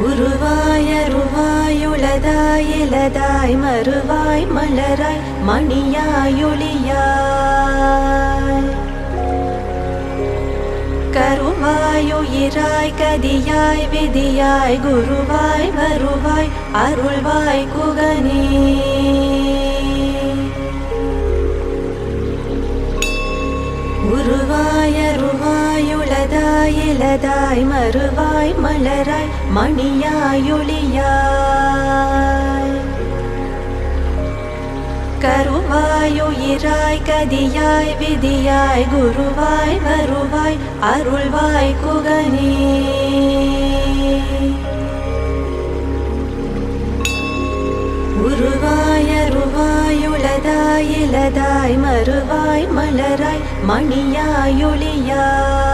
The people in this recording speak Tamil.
உருவாய் அருவாய் உளதாய் இலதாய் மறுவாய் மலராய் மணியாய் ஒளியாய் கருவாய் உயிராய் கதியாய் விதியாய் குருவாய் வருவாய் அருள்வாய் குகனே. உருவாய் அருவாய் உளதாய் இலதாய் மறுவாய் மலராய் மணியாய் ஒளியாய் கருவாய் உயிராய் கதியாய் விதியாய் குருவாய் வருவாய் அருள்வாய் குகனே. உருவாய் அருவாய் உளதாய் இலதாய் மறுவாய் மலராய் மணியாய் ஒளியாய்